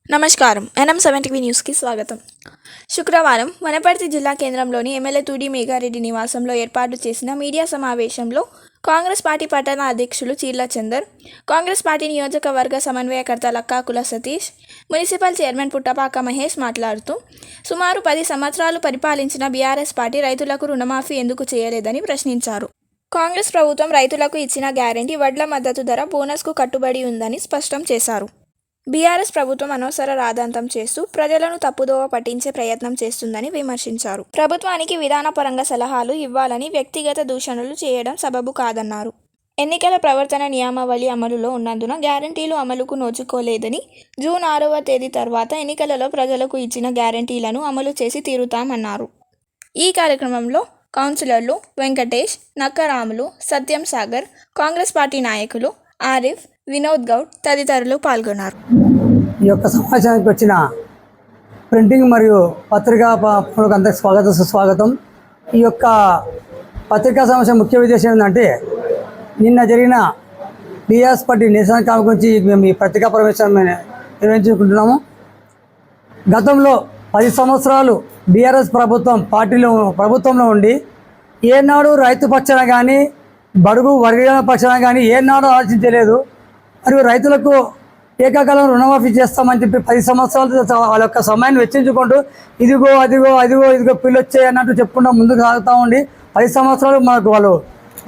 నమస్కారం. NM70 న్యూస్కి స్వాగతం. శుక్రవారం వనపర్తి జిల్లా కేంద్రంలోని ఎమ్మెల్యే తుడి మేఘారెడ్డి నివాసంలో ఏర్పాటు చేసిన మీడియా సమావేశంలో కాంగ్రెస్ పార్టీ పట్టణ అధ్యక్షులు చీర్ల చందర్, కాంగ్రెస్ పార్టీ నియోజకవర్గ సమన్వయకర్త లక్కాకుల సతీష్, మున్సిపల్ చైర్మన్ పుట్టపాక మహేష్ మాట్లాడుతూ సుమారు 10 సంవత్సరాలు పరిపాలించిన బీఆర్ఎస్ పార్టీ రైతులకు రుణమాఫీ ఎందుకు చేయలేదని ప్రశ్నించారు. కాంగ్రెస్ ప్రభుత్వం రైతులకు ఇచ్చిన గ్యారెంటీ వడ్ల మద్దతు ధర బోనస్కు కట్టుబడి ఉందని స్పష్టం చేశారు. బీఆర్ఎస్ ప్రభుత్వం అనవసర రాద్ధాంతం చేస్తూ ప్రజలను తప్పుదోవ పట్టించే ప్రయత్నం చేస్తుందని విమర్శించారు. ప్రభుత్వానికి విధానపరంగా సలహాలు ఇవ్వాలని వ్యక్తిగత దూషణలు చేయడం సబబు కాదన్నారు. ఎన్నికల ప్రవర్తన నియమావళి అమలులో ఉన్నందున గ్యారంటీలు అమలుకు నోచుకోలేదని, జూన్ 6వ తేదీ తర్వాత ఎన్నికలలో ప్రజలకు ఇచ్చిన గ్యారంటీలను అమలు చేసి తీరుతామన్నారు. ఈ కార్యక్రమంలో కౌన్సిలర్లు వెంకటేష్, నక్కరాములు, సత్యం సాగర్, కాంగ్రెస్ పార్టీ నాయకులు ఆరిఫ్, వినోద్ గౌడ్ తదితరులు పాల్గొన్నారు. ఈ యొక్క సమావేశానికి వచ్చిన ప్రింటింగ్ మరియు పత్రికా అందరికి స్వాగతం సుస్వాగతం. ఈ యొక్క పత్రికా సమావేశం ముఖ్య ఉద్దేశం ఏంటంటే, నిన్న జరిగిన బీఆర్ఎస్ పార్టీ నిరసన కాలం గురించి మేము ఈ పత్రికా ప్రవేశం నిర్వహించుకుంటున్నాము. గతంలో 10 సంవత్సరాలు బీఆర్ఎస్ ప్రభుత్వంలో ఉండి ఏనాడు రైతు పక్షాన కానీ బడుగు వర్గీకరణ పక్షాన కానీ ఏనాడు ఆలోచించలేదు. మరియు రైతులకు ఏకాకాలం రుణమాఫీ చేస్తామని చెప్పి 10 సంవత్సరాలు వాళ్ళ యొక్క సమయాన్ని వెచ్చించుకుంటూ ఇదిగో పిల్లు వచ్చాయి అన్నట్టు చెప్పుకుంటూ ముందుకు సాగుతూ ఉండి 10 సంవత్సరాలు మనకు వాళ్ళు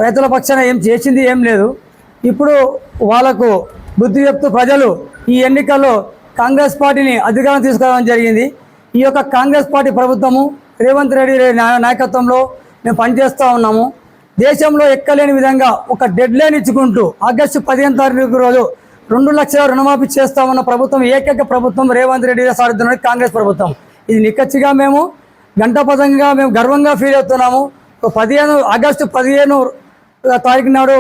రైతుల పక్షాన ఏం చేసింది ఏం లేదు. ఇప్పుడు వాళ్ళకు బుద్ధి చెప్తూ ప్రజలు ఈ ఎన్నికల్లో కాంగ్రెస్ పార్టీని అధికారం తీసుకురావడం జరిగింది. ఈ యొక్క కాంగ్రెస్ పార్టీ ప్రభుత్వము రేవంత్ రెడ్డి నాయకత్వంలో మేము పనిచేస్తూ ఉన్నాము. దేశంలో ఎక్కలేని విధంగా ఒక డెడ్ లైన్ ఇచ్చుకుంటూ ఆగస్టు 15వ తారీఖు రోజు 2 లక్షల రుణమాఫీ చేస్తామన్న ప్రభుత్వం ఏకైక ప్రభుత్వం రేవంత్ రెడ్డి సారథ్యంలోని కాంగ్రెస్ ప్రభుత్వం. ఇది నిక్కచ్చిగా మేము గంటపదంగా మేము గర్వంగా ఫీల్ అవుతున్నాము. ఆగస్టు 15 తారీఖు నాడు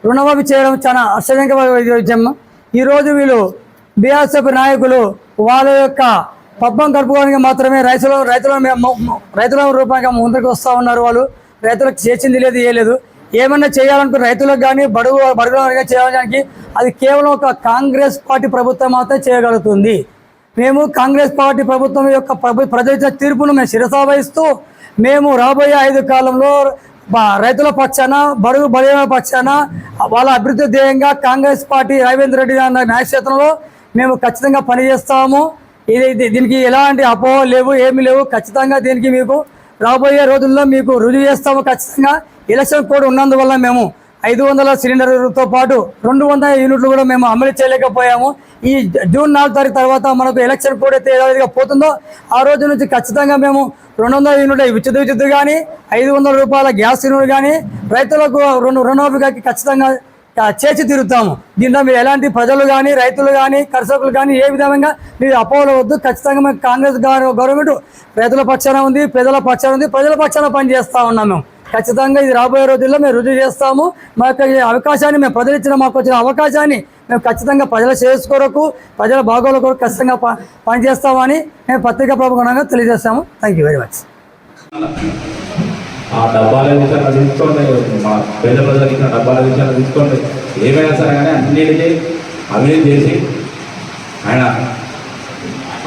రుణమాఫీ చేయడం చాలా ఆశ్చర్యకరమైన. ఈరోజు వీళ్ళు బీఆర్ఎస్ నాయకులు వాళ్ళ యొక్క పబ్బం గడుపుకోవడానికి మాత్రమే రైతుల రూపంగా ముందుకు వస్తూ ఉన్నారు. వాళ్ళు రైతులకు చేసింది లేదు ఏలేదు. ఏమన్నా చేయాలనుకున్న రైతులకు కానీ బడుగులకు చేయడానికి అది కేవలం ఒక కాంగ్రెస్ పార్టీ ప్రభుత్వం మాత్రమే చేయగలుగుతుంది. మేము కాంగ్రెస్ పార్టీ ప్రభుత్వం యొక్క ప్రజల తీర్పును మేము శిరసావహిస్తూ మేము రాబోయే 5 కాలంలో రైతుల పక్షాన బడుగుల పక్షాన వాళ్ళ అభివృద్ధి ధ్యేయంగా కాంగ్రెస్ పార్టీ రేవంత్ రెడ్డి నాయకత్వంలో మేము ఖచ్చితంగా పనిచేస్తాము. దీనికి ఎలాంటి అపోహలు లేవు, ఏమీ లేవు. ఖచ్చితంగా దీనికి మీకు రాబోయే రోజుల్లో మీకు రుజువు చేస్తాము. ఖచ్చితంగా ఎలక్షన్ కోడ్ ఉన్నందువల్ల మేము 500 సిలిండర్లతో పాటు 200 యూనిట్లు కూడా మేము అమలు చేయలేకపోయాము. ఈ జూన్ 4 తారీఖు తర్వాత మనకు ఎలక్షన్ కోడ్ అయితే ఏదైనా పోతుందో ఆ రోజు నుంచి ఖచ్చితంగా మేము 200 యూనిట్ల విద్యుత్ కానీ 500 రూపాయల గ్యాస్ యూనిట్ కానీ రైతులకు రుణమాఫీకి ఖచ్చితంగా చేసి తీరుతాము. దీంట్లో మీరు ఎలాంటి ప్రజలు కానీ రైతులు కానీ కర్షకులు కానీ ఏ విధంగా మీరు అపోహలు వద్దు. ఖచ్చితంగా మేము కాంగ్రెస్ గవర్నమెంట్ రైతుల పక్షాన ఉంది, ప్రజల పక్షాన ఉంది, ప్రజల పక్షాన పనిచేస్తూ ఉన్నాము. ఖచ్చితంగా ఇది రాబోయే రోజుల్లో మేము రుజువు చేస్తాము. మా యొక్క అవకాశాన్ని మేము ప్రజలు ఇచ్చిన మాకు వచ్చిన అవకాశాన్ని మేము ఖచ్చితంగా ప్రజల శ్రేయస్సు కొరకు ప్రజల బాగోగుల కొరకు ఖచ్చితంగా పనిచేస్తామని మేము పత్రికా ప్రముఖంగా తెలియజేస్తాము. Thank you very much. ఆ డబ్బాల విషయాన్ని తీసుకోండి, మా పేద ప్రజలకు ఇచ్చిన డబ్బాల విషయాన్ని తీసుకోండి, ఏమైనా సరే కానీ అన్నిటికీ అవినీతి చేసి ఆయన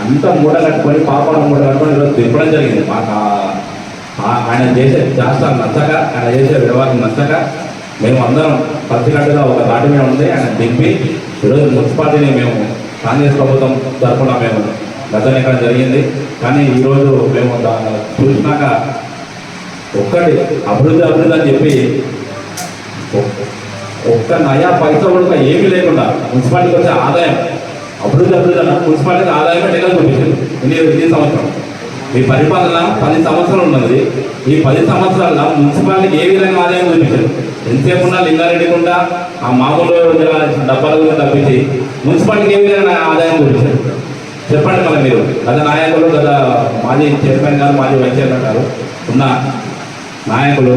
అంత మూట కట్టుకొని పాపాలను మూట కట్టుకొని ఈరోజు దింపడం జరిగింది. మాకు ఆయన చేసే శాస్త్రాలు నచ్చక, ఆయన చేసే వ్యవహారం నచ్చక మేము అందరం పచ్చికట్టుగా ఒక దాటి మీద ఉంది ఆయన దింపి ఈరోజు మున్సిపాలిటీని మేము కాంగ్రెస్ ప్రభుత్వం తరఫున మేము గతం ఎక్కడం జరిగింది. కానీ ఈరోజు మేము దాన్ని చూసినాక ఒక్కటి అభివృద్ధి అని చెప్పి ఒక్క నయా పైసా కూడా ఏమీ లేకుండా మున్సిపాలిటీకి వచ్చే ఆదాయం అభివృద్ధి అన్న మున్సిపాలిటీకి ఆదాయమే లెక్కలు చూపించింది. ఈ సంవత్సరం మీ పరిపాలన 10 సంవత్సరాలు ఉన్నది. ఈ 10 సంవత్సరాల్లో మున్సిపాలిటీకి ఏ విధంగా ఆదాయం చూపించారు? ఎంతసేపు ఉన్నా లింగారెడ్డికుండా ఆ మామూలు డబ్బాల గురించి తప్పించి మున్సిపాలిటీకి ఏ విధంగా ఆదాయం చూపించారు చెప్పండి. మరి మీరు గత నాయకులు, గత మాజీ చైర్మన్ గారు, మాజీ వైస్ చైర్మన్ గారు ఉన్న నాయకులు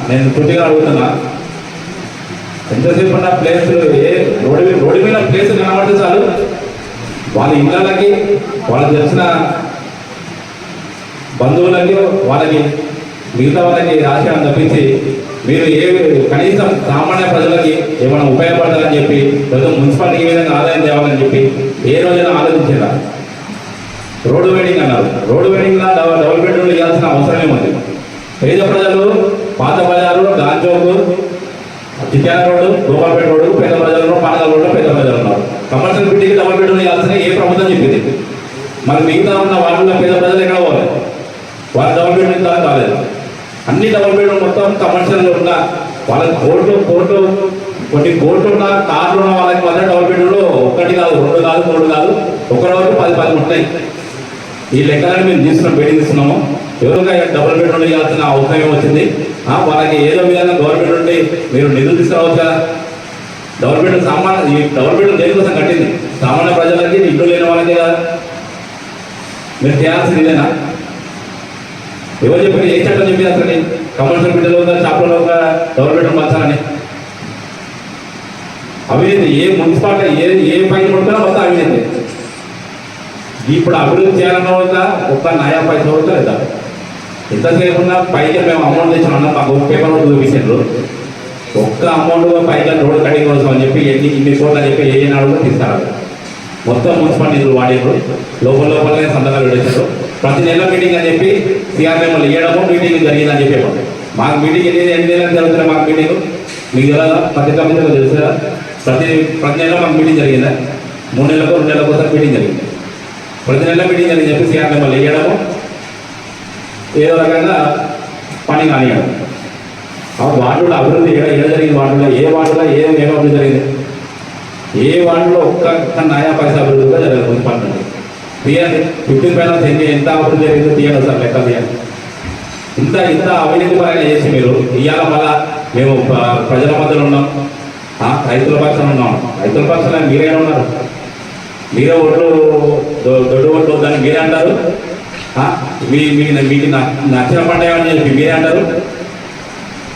నేను చుట్టిగా అడుగుతున్నా, ఎంతసేపు ఉన్న ప్లేసులు ఏ రోడ్డు మీద ప్లేస్ కనబడితే చాలు వాళ్ళ ఇళ్ళకి వాళ్ళకి తెలిసిన బంధువులకి వాళ్ళకి మిగతా వాళ్ళకి రాశాన్ని తప్పించి మీరు కనీసం సామాన్య ప్రజలకి ఏమైనా ఉపయోగపడాలని చెప్పి లేదా మున్సిపాలిటీకి ఏ విధంగా ఆదాయం తేవాలని చెప్పి ఏ రోజైనా ఆలోచించారా? రోడ్డు వేడింగ్ అన్నారు. రోడ్డు వేడింగ్లో డబుల్ బెడ్రూమ్లు ఇవ్వాల్సిన అవసరం ఏముంది? పేద ప్రజలు పాత బజారు, గాంజోకు, చిట్యాల రోడ్డు, గోపాల్పేట రోడ్డు, పేద ప్రజలు, పానగల్ రోడ్డు, పేద ప్రజలు ఉన్నారు. కమర్షియల్ బిల్డింగ్ డబుల్ బెడ్రూమ్లు ఇవ్వాల్సిన ఏ ప్రభుత్వం చెప్పింది? మరి మిగతా ఉన్న వాళ్ళ పేద ప్రజలు ఎక్కడ పోవాలి? వాళ్ళ డబుల్ బెడ్రూమ్ ద్వారా కాలేదు. అన్ని డబుల్ బెడ్రూమ్ మొత్తం కమర్షియల్ ఉన్న వాళ్ళకి కోట్లు కొన్ని కోట్లు ఉన్న కార్లు ఉన్న వాళ్ళకి మాత్రం డబుల్ బెడ్రూమ్లు 1 కాదు, 2 కాదు, 3 కాదు, ఒక రోజు 10 ఉంటాయి. ఈ లెక్కలను మేము తీసుకున్నాము. ఎవరుగా డబుల్ బెడ్రూమ్ ఇవ్వాల్సిన అవసరం వచ్చింది. వాళ్ళకి ఏదో విధంగా గవర్నమెంట్ నుండి మీరు నిధులు తీసుకురావచ్చు కదా. డబుల్ బెడ్రూమ్ ఈ డబుల్ బెడ్రూమ్ దేనికోసం కట్టింది? సామాన్య ప్రజలకి, ఇల్లు లేని వాళ్ళకి కదా. మీరు చేయాల్సింది ఇదేనా? ఎవరు చెప్పి ఏ చట్టం చెప్పి అసలు కమర్షియల్ బిడ్డలో షాపులలో డబుల్ బెడ్రూమ్ మార్చాలని? అవినీతి ఏ మున్సిపాలిటీ ఏ పైన పడుతున్నా మొత్తం అవినీతి. ఇప్పుడు అభివృద్ధి చేయాలన్న ఒక్క నయా పైసా వరకు లేదా? ఎంతసేపు ఉన్నా పైకి మేము అమౌంట్ తెచ్చిన మాకు పేపర్ రోడ్డు చూపించారు. ఒక్క అమౌంట్ పైకి రోడ్డు కటింగ్ కోసం అని చెప్పి ఇన్ని కోట్లు అని చెప్పి ఏనాడు కూడా తీసుకురాదు. మొత్తం మున్సిపాలిటీ నిధులు వాడేరు. లోపలనే సంతకాలు పెట్టారు. ప్రతి నెల మీటింగ్ అని చెప్పి సిఆర్ఎంలు ఇవ్వడము, మీటింగ్ జరిగిందని చెప్పేవాడు. మాకు మీటింగ్ ఎన్ని నెలలు జరుగుతున్నాయి? మాకు మీటింగ్ మీకు ఎలా పత్రికా మిత్రులు తెలుసా? ప్రతి నెల మాకు మీటింగ్ జరిగిందా? 3 నెలలకు 2 నెలలకు ఒకసారి మీటింగ్ జరిగింది. ప్రతి నెల మీటింగ్ అని చెప్పి సిఆర్ఎంలు ఇవ్వడము, ఏదో రకంగా పని కానివ్వడం. ఆ వార్డులో అభివృద్ధి ఏడ జరిగింది? వార్డులో ఏ వార్డులో ఏం అభివృద్ధి జరిగింది? ఏ వార్డులో ఒక్క నయా పైసా అభివృద్ధి కూడా జరగదు. మున్సిపాలిటీ తీయండి. 15% ఎంత అభివృద్ధి జరిగిందో తీయండి సార్, లెక్క తీయండి. ఇంత అవినీతి పరంగా చేసి మీరు ఇవాళ మళ్ళా మేము ప్రజల మధ్యలో ఉన్నాం, రైతుల పక్షాన ఉన్నాం. రైతుల పక్షాన మీరే ఉన్నారు. మీరే ఓట్లు దొడ్డు ఓట్లు వద్దని మీరే అంటారు. మీకు నచ్చిన పంట ఏమని చెప్పి మీరే అంటారు.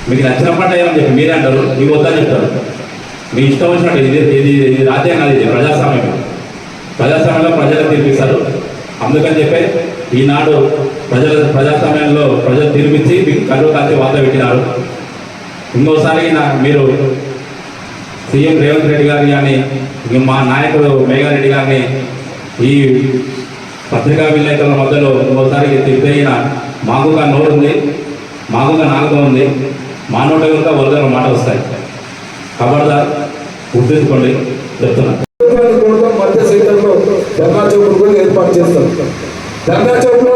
మీకు నచ్చిన పంట ఏమని చెప్పి మీరే అంటారు. మీకు వద్దని చెప్తారు. మీ ఇష్టం వచ్చినట్టు. ఇది రాజ్యాంగం, ఇది ప్రజాస్వామ్యంలో ప్రజలు తీర్పిస్తారు. అందుకని చెప్పి ఈనాడు ప్రజాస్వామ్యంలో ప్రజలు తీర్పిచ్చి మీకు కళ్ళు కాల్చి వాత పెట్టినారు. ఇంకోసారి మీరు సీఎం రేవంత్ రెడ్డి గారు కానీ మా నాయకుడు మేఘారెడ్డి గారిని ఈ పత్రికా విలేకరుల మధ్యలో ఇంకోసారి తిరిగిన మాకుగా నోరు ఉంది, మాకుగా నాలుగు ఉంది, మా నోట కనుక వరదల మాట వస్తాయి. ఖబర్దార్ గుర్తుంచుకోండి చెప్తున్నాను. మధ్య సెంటర్లో ధర్నా చౌక్ కూడా ఏర్పాటు చేస్తాం. ధర్నా చౌక్ లో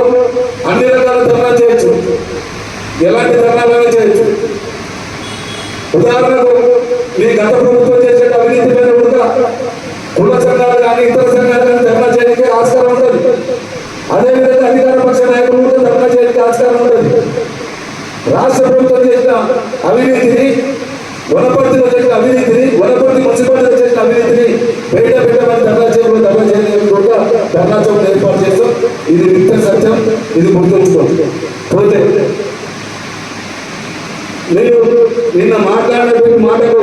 అన్ని రకాల ధర్నా చేయొచ్చు, ఎలాంటి ధర్నాలైనా చేయొచ్చు. ఉదాహరణకు మీ గత ప్రభుత్వం చేసే అవినీతి పైన కూడా కుల సంఘాలు కానీ ఇతర సంఘాలు కానీ ధర్నా చేయడానికి ఆస్కారం ఉంటుంది. అదేవిధంగా అధికార పక్ష నాయకులు కూడా ధర్నా చేయడానికి ఆస్కారం ఉంటుంది. రాష్ట్ర ప్రభుత్వం చేసిన అవినీతిని, వనపర్తిలో చేసిన అవినీతిని, వనపర్తి మున్సిపాలిటీలో చేసిన అవినీతిని బయట పెట్టమని ధర్నా చేయడానికి కూడా ధర్నా చౌక్ ఏర్పాటు చేస్తాం. ఇది నిత్య సత్యం, ఇది గుర్తుంచుకోండి. పోతే నేను నిన్న మాట్లాడినటువంటి మాటకు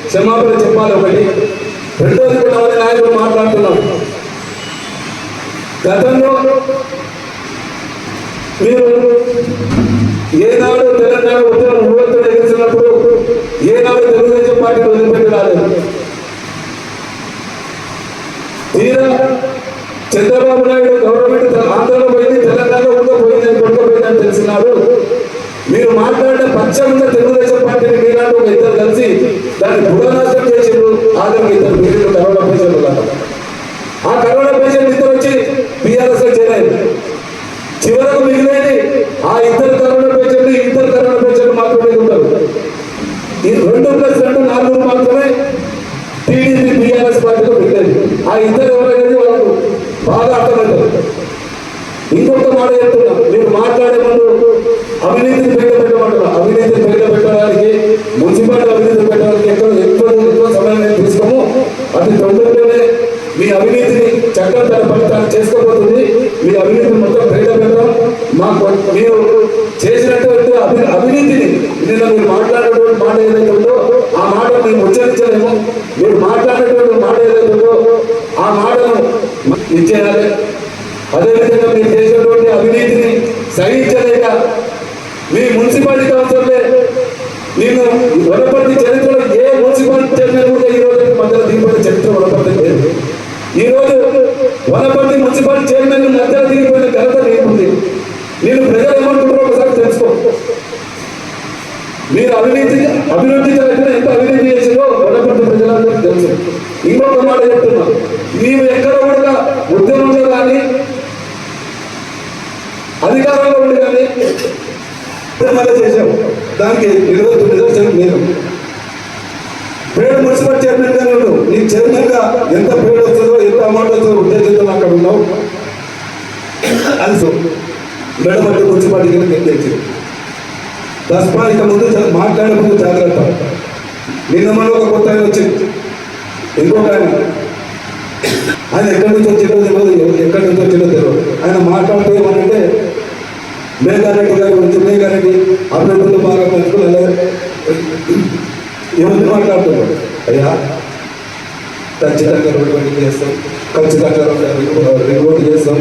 క్షమాపణ చెప్పాలి. ఒకటి. రెండోది కూడా మంది నాయకులు మాట్లాడుతున్నాం. గతంలో మీరు ఏనాడు తెలంగాణ ఉద్యమం యువతను ఎగిరిచినప్పుడు ఏనాడు తెలుగుదేశం పార్టీని వదిలిపెట్టి రాలేదు. తీరా చంద్రబాబు నాయుడు గవర్నమెంట్ ఆంధ్రలో పోయింది, తెలంగాణలో కూడా పోయిందని తెలిసినారు. మీరు మాట్లాడిన పక్షంగా తెలుగుదేశం పార్టీని మీలాంటి ఒక ఇద్దరు కలిసి దాన్ని పునర్నాశనం చేసిండ్రు. ఆఖరికి ఇద్దరు మిగిలిన కరోనా పేషెంట్లు కదా. ఆ కరోనా పేషెంట్ ఇద్దరు వచ్చి బీఆర్ఎస్ లో చేరారు. చివరకు మిగిలినది ఆ ఇద్దరు కరోనా పేషెంట్లు మాత్రమే ఉంటారు. ఈ 2+2 4 మాత్రమే టీడీపీ బీఆర్ఎస్ పార్టీలో మిగిలేదు. ఆ ఇద్దరు ఎవరైనా వాళ్ళకు బాగా అర్థమవుతారు. ఇంకొక మాట చెప్తున్నాం, మీరు మాట్లాడే ముందు అవినీతిని బయట పెట్టమంటున్నాం. అవినీతిని బయట పెట్టడానికి, మున్సిపాలిటీ అవినీతి పెట్టడానికి ఎక్కువ సమయం నేను తీసుకోము. అది తొందరలోనే మీ అవినీతిని చట్టం తన ఫలితాన్ని చేసుకోబోతుంది. మీ అవినీతిని మొత్తం బయట పెట్టడం. మీరు చేసినటువంటి అవినీతిని నిన్న మీరు మాట్లాడినటువంటి మాట ఏదైతే ఉందో ఆ మాట మేము ఉచ్చరించలేము. మీరు మాట్లాడినటువంటి మాట ఏదైతే ఉందో ఆ మాటను ఇచ్చేయాలి. అదేవిధంగా మీరు చేసినటువంటి అవినీతిని సహించలేక మీ మున్సిపాలిటీ కౌన్సిలర్లే నేను వనపర్తి చరిత్రలో ఏ మున్సిపాలిటీ చైర్మన్ కూడా ఈ రోజు మధ్యలో దిగిపోయిన చరిత్ర వనపర్తి లేదు. ఈ రోజు వనపర్తి మున్సిపాలిటీ చైర్మన్ మధ్యలో దిగిపోయిన ఘనత నేనుంది. నేను ప్రజలు ఏమంటున్నారో ఒకసారి తెలుసుకో. మీరు అభివృద్ధి జరిగిన ఎంత అభివృద్ధి చేసిందో వనపర్తి ప్రజలందరికీ తెలుసు. ఇంకొక మాట చెప్తున్నా, నీవు ఎక్కడ కూడా ఉద్యమంలో కానీ అధికారంలో ఉండి కానీ చేశావు. దానికి నిదర్శనం నేను పేరు మున్సిపల్ చైర్మన్ గా ఉన్నావు. నీ చైర్మన్ గా ఎంత పేరు వస్తుందో ఎంత అమౌంట్ వస్తుందో ఉద్దేశంతో అక్కడ ఉన్నావు. అది మేడమట్టి మున్సిపాలిటీ నిర్ణయించింది. దస్మా ఇక ముందు మాట్లాడే ముందు జాగ్రత్త. నిన్న మన ఒక కొత్త ఆయన వచ్చింది, ఇంకొక ఆయన ఎక్కడి నుంచి వచ్చిందో తెలియదు, ఎక్కడి నుంచి వచ్చిందో తెలియదు. ఆయన మాట్లాడుతూ ఏమనంటే మేఘారెడ్డి గారి గురించి, మేఘారెడ్డి అభివృద్ధిలో బాగా పంచుకుని ఏమని మాట్లాడుతున్నాడు. అయ్యా ఖచ్చితంగా రోడ్డు చేస్తాం, ఖచ్చితంగా రోడ్డు చేస్తాం,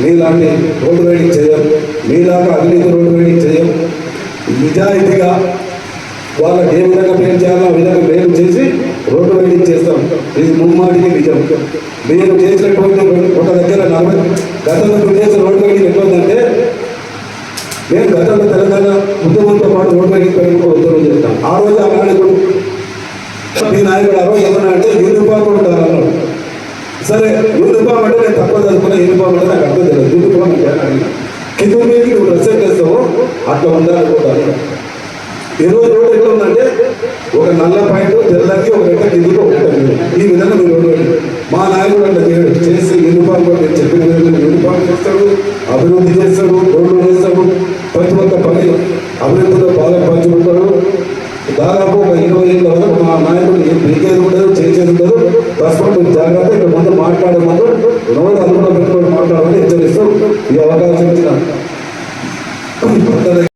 మీలాంటి రోడ్డు రైడింగ్ చేయం, మీలాగా అవినీతి రోడ్డు రైడింగ్ చేయం. నిజాయితీగా వాళ్ళకి ఏ విధంగా పేరు చేయాలో ఆ విధంగా మేలు చేసి రోడ్డు రైడింగ్ చేస్తాం. ఇది ముమ్మాటికి నిజం. మీరు చేసినటువంటి ఒక దగ్గర 40 గతంలో చేసిన రోడ్డు రైడింగ్ ఎట్లుందంటే, నేను గతంలో తెలంగాణ ఉద్యమంతో పాటు రోడ్డు రైడింగ్ పైన ఉద్యమం చేస్తాను. ఆ రోజు ఆ నాయకుడు మీ నాయకుడు ఆ రోజు ఏమన్నా అంటే యూనిఫామ్ ఉంటారన్నాడు. సరే యూనిఫామ్ అంటే నేను తక్కువ చదువుకున్న, యూనిఫామ్ అంటే నాకు అర్థం తెలియదు. యూనిఫామ్ అంటే కింద మీదకి నువ్వు డ్రెస్ చేస్తావు అట్లా ఉండాలనుకుంటాను. ఈరోజు రోడ్డు ఎట్లా ఉందంటే ఒక నల్ల పాయింట్ తెల్లకి ఒక గంట కిందికి ఒక గంట మీద, ఈ విధంగా మీరు రోడ్డు మా నాయకుడు అట్లా చేసి యూనిఫామ్ నేను చెప్పిన విధంగా యూనిఫామ్ చేస్తాడు, అభివృద్ధి చేస్తాడు, రోడ్లు చేస్తాడు, ప్రతి ఒక్క పని అభివృద్ధిలో బాగా పంచుకుంటాడు. దాదాపు ఒక 20 ఏళ్ళ వరకు మా నాయకుడు ఏం పీకేది ఉండదు, చేసేది ఉండదు. తప్పకుండా జాగ్రత్త. ఇక్కడ ముందు మాట్లాడే ముందు నోరు అందులో పెట్టుకొని మాట్లాడాలని హెచ్చరిస్తూ ఈ అవకాశం ఇచ్చిన